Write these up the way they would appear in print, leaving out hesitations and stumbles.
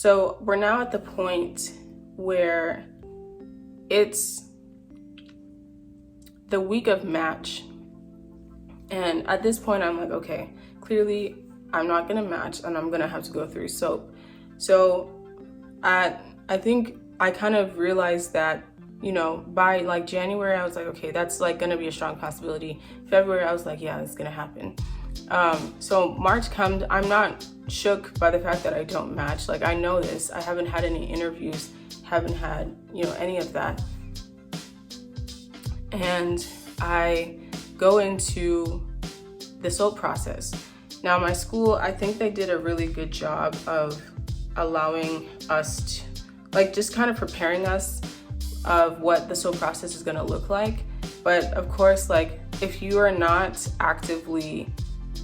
So we're now at the point where it's the week of match. And at this point, I'm like, okay, clearly I'm not gonna match and I'm gonna have to go through SOAP. So I think I kind of realized that, by like January, I was like, okay, that's like gonna be a strong possibility. February, I was like, yeah, it's gonna happen. So March comes, I'm not shook by the fact that I don't match. Like, I know this. I haven't had any interviews, haven't had, any of that. And I go into the SOAP process. Now, my school, I think they did a really good job of allowing us to, like, just kind of preparing us of what the SOAP process is going to look like. But of course, like, if you are not actively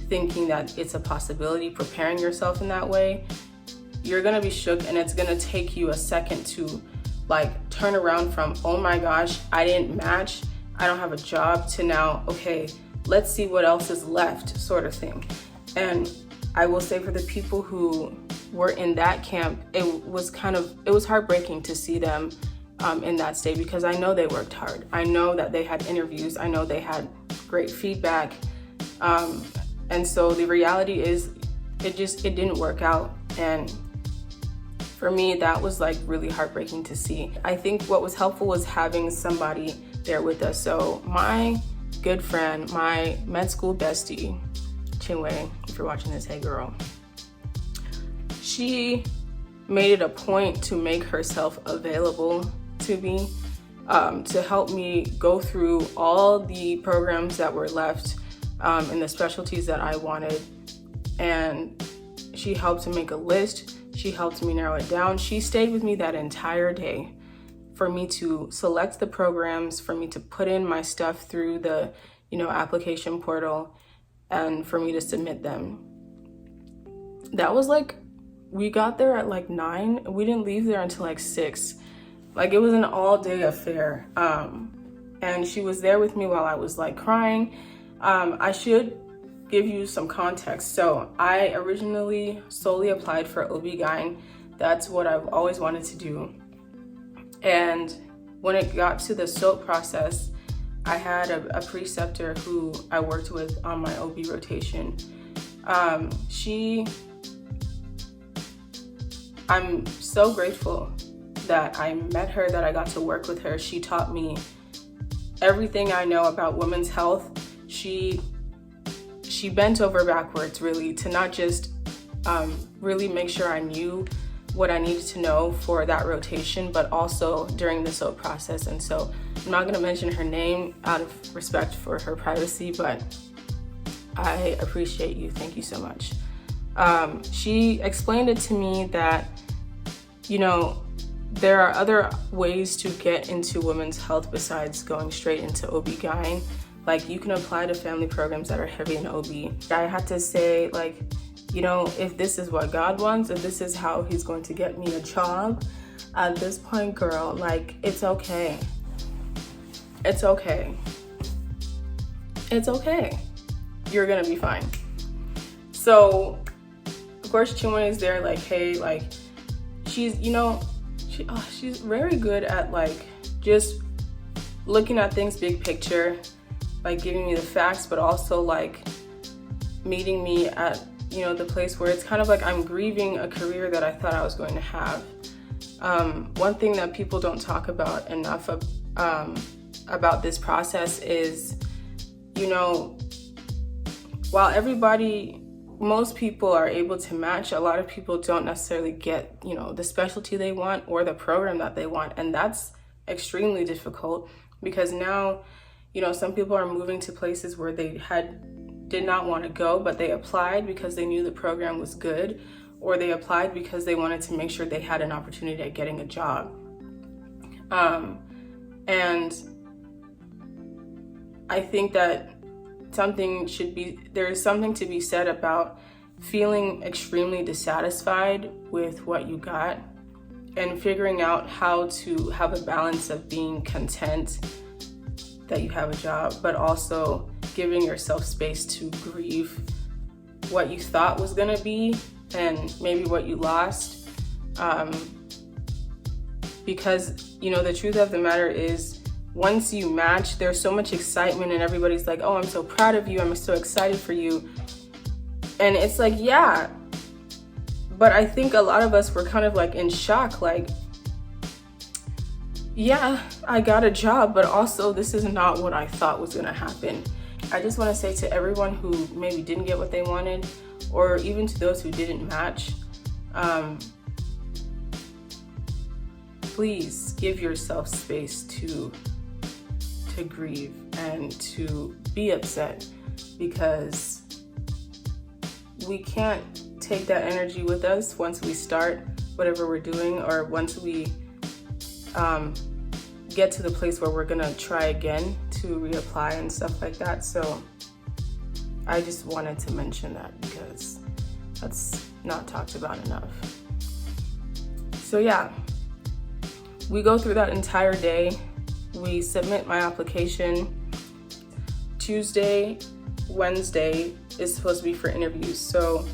thinking that it's a possibility, preparing yourself in that way, you're going to be shook, and it's going to take you a second to like turn around from, oh my gosh, I didn't match, I don't have a job, to now, okay, let's see what else is left, sort of thing. And I will say, for the people who were in that camp, it was heartbreaking to see them in that state, because I know they worked hard. I know that they had interviews. I know they had great feedback. And so the reality is it didn't work out. And for me, that was like really heartbreaking to see. I think what was helpful was having somebody there with us. So my good friend, my med school bestie, Chinwe, if you're watching this, hey girl, she made it a point to make herself available to me, to help me go through all the programs that were left in the specialties that I wanted. And she helped to make a list. She helped me narrow it down. She stayed with me that entire day for me to select the programs, for me to put in my stuff through the, application portal, and for me to submit them. That was like, we got there at like 9. We didn't leave there until like 6. Like, it was an all-day affair. And she was there with me while I was like crying. I should give you some context. So I originally solely applied for OB-GYN. That's what I've always wanted to do. And when it got to the SOAP process, I had a preceptor who I worked with on my OB rotation. I'm so grateful that I met her, that I got to work with her. She taught me everything I know about women's health. She bent over backwards, really, to not just really make sure I knew what I needed to know for that rotation, but also during the SOAP process. And so I'm not gonna mention her name out of respect for her privacy, but I appreciate you. Thank you so much. She explained it to me that, there are other ways to get into women's health besides going straight into OB-GYN. Like, you can apply to family programs that are heavy in OB. I had to say, like, if this is what God wants, if this is how he's going to get me a job, at this point, girl, like, it's okay. It's okay. It's okay. You're gonna be fine. So, of course, Chinwe is there, like, hey, like, she's very good at, like, just looking at things big picture, like giving me the facts, but also like meeting me at, the place where it's kind of like I'm grieving a career that I thought I was going to have. One thing that people don't talk about enough about this process is, while most people are able to match, a lot of people don't necessarily get, the specialty they want or the program that they want. And that's extremely difficult, because now, some people are moving to places where they did not want to go, but they applied because they knew the program was good, or they applied because they wanted to make sure they had an opportunity at getting a job. And I think that there is something to be said about feeling extremely dissatisfied with what you got and figuring out how to have a balance of being content that you have a job, but also giving yourself space to grieve what you thought was gonna be and maybe what you lost. Because, you know, the truth of the matter is, once you match, there's so much excitement and everybody's like, oh, I'm so proud of you, I'm so excited for you. And it's like, yeah, but I think a lot of us were kind of like in shock, like, yeah, I got a job, but also this is not what I thought was gonna happen. I just wanna say to everyone who maybe didn't get what they wanted, or even to those who didn't match, please give yourself space to grieve and to be upset, because we can't take that energy with us once we start whatever we're doing, or once we get to the place where we're gonna try again to reapply and stuff like that. So I just wanted to mention that because that's not talked about enough. So yeah, we go through that entire day. We submit my application. Tuesday, Wednesday is supposed to be for interviews. So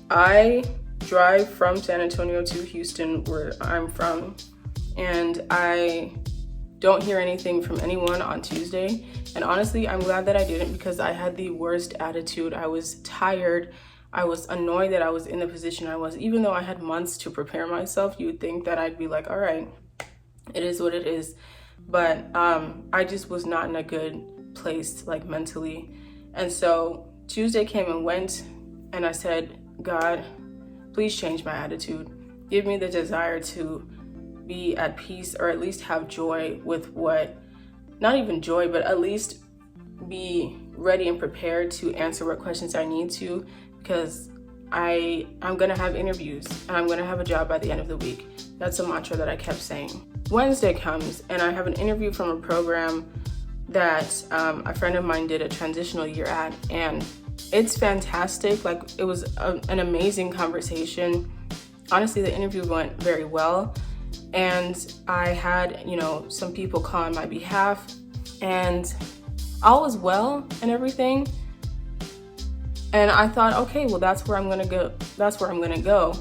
I drive from San Antonio to Houston, where I'm from, and I don't hear anything from anyone on Tuesday. And honestly, I'm glad that I didn't, because I had the worst attitude. I was tired. I was annoyed that I was in the position I was. Even though I had months to prepare myself, you would think that I'd be like, all right, it is what it is. But I just was not in a good place, like mentally. And so Tuesday came and went, and I said, God, please change my attitude. Give me the desire to be at peace, or at least have joy with what, not even joy, but at least be ready and prepared to answer what questions I need to, because I'm gonna have interviews and I'm gonna have a job by the end of the week. That's a mantra that I kept saying. Wednesday comes and I have an interview from a program that a friend of mine did a transitional year at, and it's fantastic. Like, it was an amazing conversation. Honestly, the interview went very well, and I had, you know, some people call on my behalf, and all was well and everything. And I thought, okay, well, that's where I'm gonna go. That's where I'm gonna go.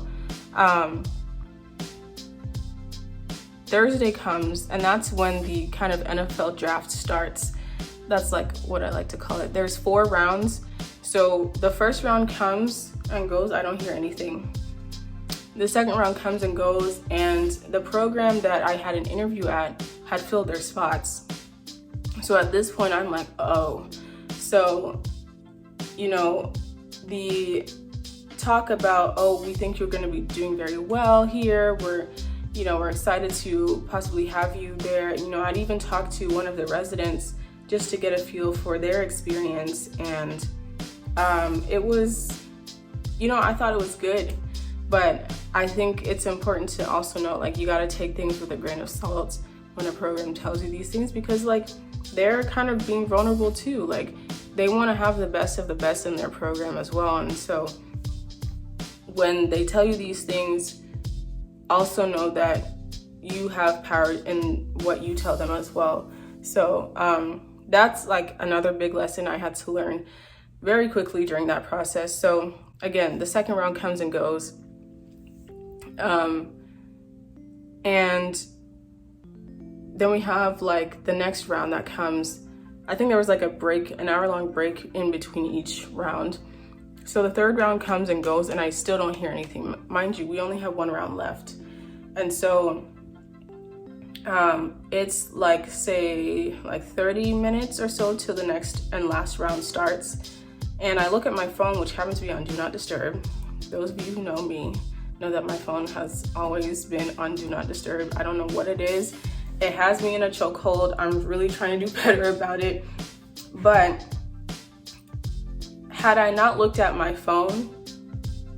Thursday comes, and that's when the kind of NFL draft starts. That's like what I like to call it. There's 4 rounds. So the first round comes and goes. I don't hear anything. The second round comes and goes, and the program that I had an interview at had filled their spots. So at this point, I'm like, oh. So, you know, the talk about, oh, we think you're going to be doing very well here. We're excited to possibly have you there. You know, I'd even talked to one of the residents just to get a feel for their experience. And it was, you know, I thought it was good. But I think it's important to also know, like, you got to take things with a grain of salt when a program tells you these things, because, like, they're kind of being vulnerable too. Like, they want to have the best of the best in their program as well. And so when they tell you these things, also know that you have power in what you tell them as well. So that's like another big lesson I had to learn very quickly during that process. So again, the second round comes and goes. And then we have like the next round that comes. I think there was like a break, an hour-long break in between each round. So the third round comes and goes, and I still don't hear anything. Mind you, we only have 1 round left. And so it's like, say, like 30 minutes or so till the next and last round starts. And I look at my phone, which happens to be on Do Not Disturb. Those of you who know me know that my phone has always been on Do Not Disturb. I don't know what it is. It has me in a chokehold. I'm really trying to do better about it. But had I not looked at my phone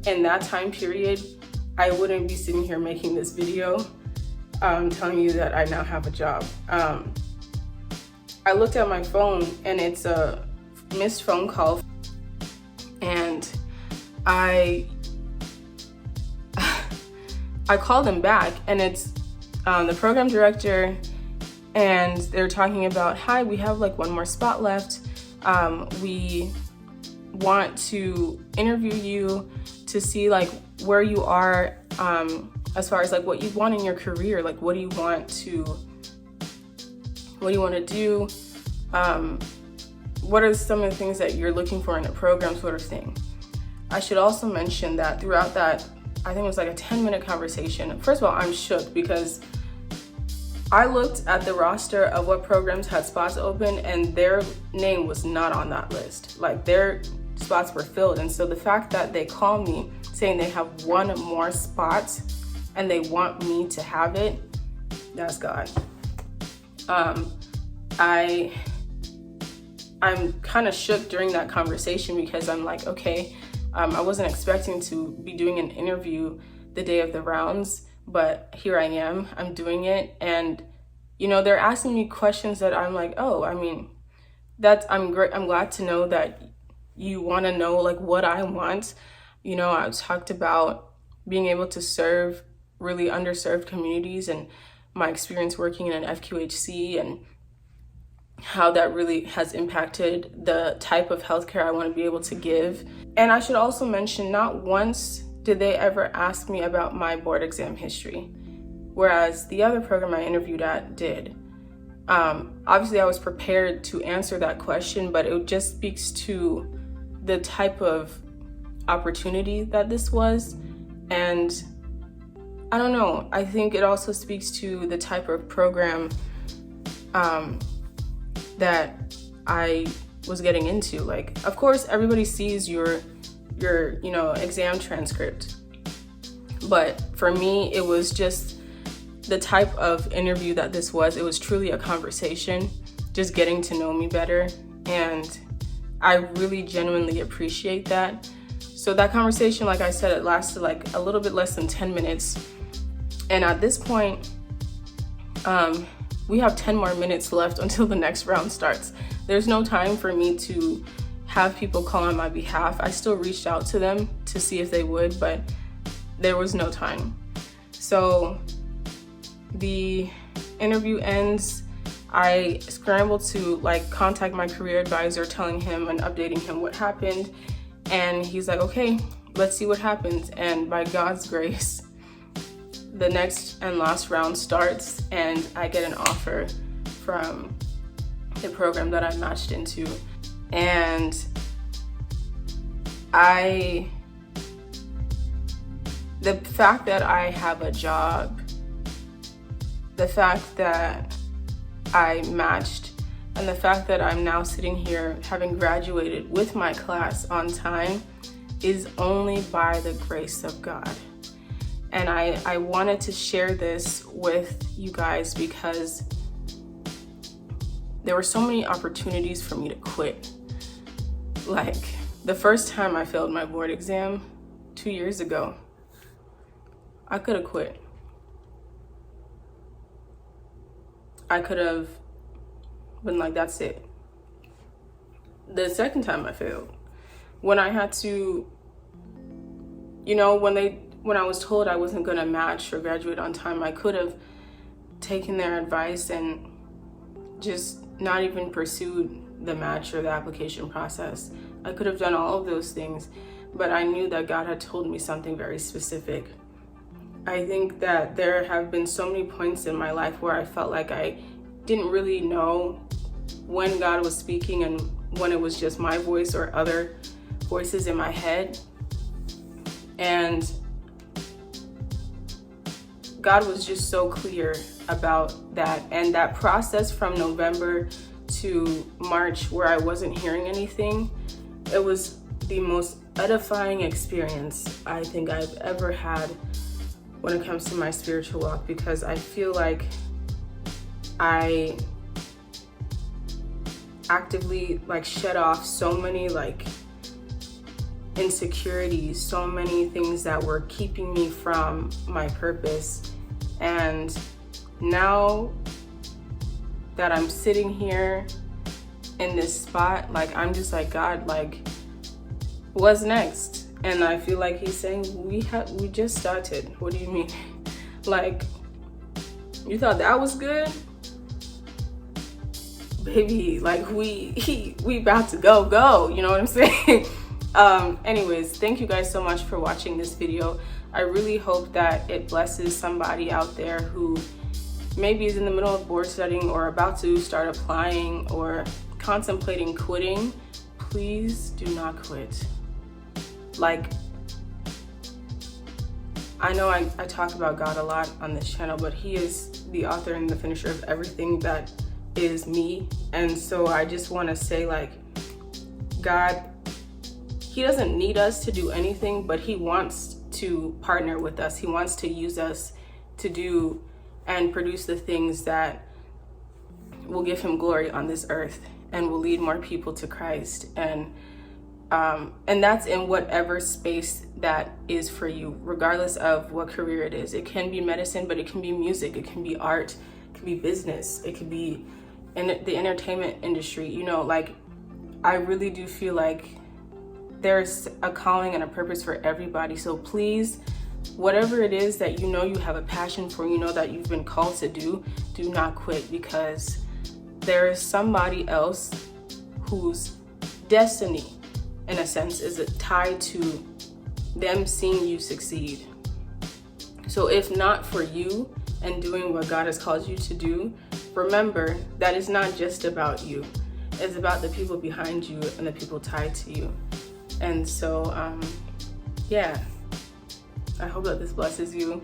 in that time period, I wouldn't be sitting here making this video telling you that I now have a job. I looked at my phone and it's a missed phone call, and I called them back, and it's the program director, and they're talking about, hi, we have like 1 more spot left. We want to interview you to see like where you are as far as like what you want in your career, like what do you want to do, what are some of the things that you're looking for in a program, sort of thing. I should also mention that throughout that, I think it was like a 10-minute conversation. First of all, I'm shook because I looked at the roster of what programs had spots open and their name was not on that list. Like their spots were filled. And so the fact that they call me saying they have one more spot and they want me to have it, that's God. I'm kind of shook during that conversation because I'm like, okay, I wasn't expecting to be doing an interview the day of the rounds, but here I am, I'm doing it. And, you know, they're asking me questions that I'm like, oh, I mean, I'm glad to know that you want to know like what I want. You know, I talked about being able to serve really underserved communities and my experience working in an FQHC and how that really has impacted the type of healthcare I want to be able to give. And I should also mention, not once did they ever ask me about my board exam history, whereas the other program I interviewed at did. Obviously, I was prepared to answer that question, but it just speaks to the type of opportunity that this was. And I don't know, I think it also speaks to the type of program that I was getting into. Like, of course, everybody sees your exam transcript. But for me, it was just the type of interview that this was. It was truly a conversation, just getting to know me better. And I really genuinely appreciate that. So that conversation, like I said, it lasted like a little bit less than 10 minutes. And at this point, we have 10 more minutes left until the next round starts. There's no time for me to have people call on my behalf. I still reached out to them to see if they would, but there was no time. So the interview ends. I scrambled to like contact my career advisor, telling him and updating him what happened. And he's like, okay, let's see what happens. And by God's grace, the next and last round starts and I get an offer from the program that I matched into. And the fact that I have a job, the fact that I matched, and the fact that I'm now sitting here having graduated with my class on time is only by the grace of God. And I wanted to share this with you guys because there were so many opportunities for me to quit. Like the first time I failed my board exam 2 years ago, I could have quit. I could have been like, that's it. The second time I failed, when I had to, you know, when I was told I wasn't gonna match or graduate on time, I could have taken their advice and just not even pursued the match or the application process. I could have done all of those things, but I knew that God had told me something very specific. I think that there have been so many points in my life where I felt like I didn't really know when God was speaking and when it was just my voice or other voices in my head. And God was just so clear about that. And that process from November to March where I wasn't hearing anything, it was the most edifying experience I think I've ever had when it comes to my spiritual walk, because I feel like I actively shed off so many insecurities, so many things that were keeping me from my purpose. And now that I'm sitting here in this spot, I'm just like, God, what's next? And I feel like he's saying, we just started. What do you mean? You thought that was good? Baby, we about to go, you know what I'm saying? Anyways, thank you guys so much for watching this video. I really hope that it blesses somebody out there who maybe is in the middle of board studying or about to start applying or contemplating quitting. Please do not quit. Like, I know I talk about God a lot on this channel, but he is the author and the finisher of everything that is me. And so I just want to say, like, God, he doesn't need us to do anything, but he wants to partner with us. He wants to use us to do and produce the things that will give him glory on this earth and will lead more people to Christ. And that's in whatever space that is for you, regardless of what career it is. It can be medicine, but it can be music, it can be art, it can be business, it could be in the entertainment industry. You know, like, I really do feel like there's a calling and a purpose for everybody. So please, whatever it is that you know you have a passion for, you know that you've been called to do not quit, because there is somebody else whose destiny, in a sense, is tied to them seeing you succeed. So if not for you and doing what God has called you to do, remember that it's not just about you. It's about the people behind you and the people tied to you. And so, yeah, I hope that this blesses you.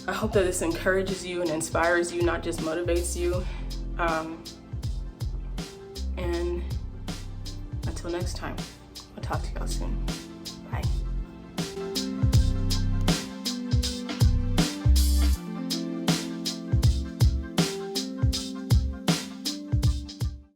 I hope that this encourages you and inspires you, not just motivates you. And until next time, I'll talk to y'all soon. Bye.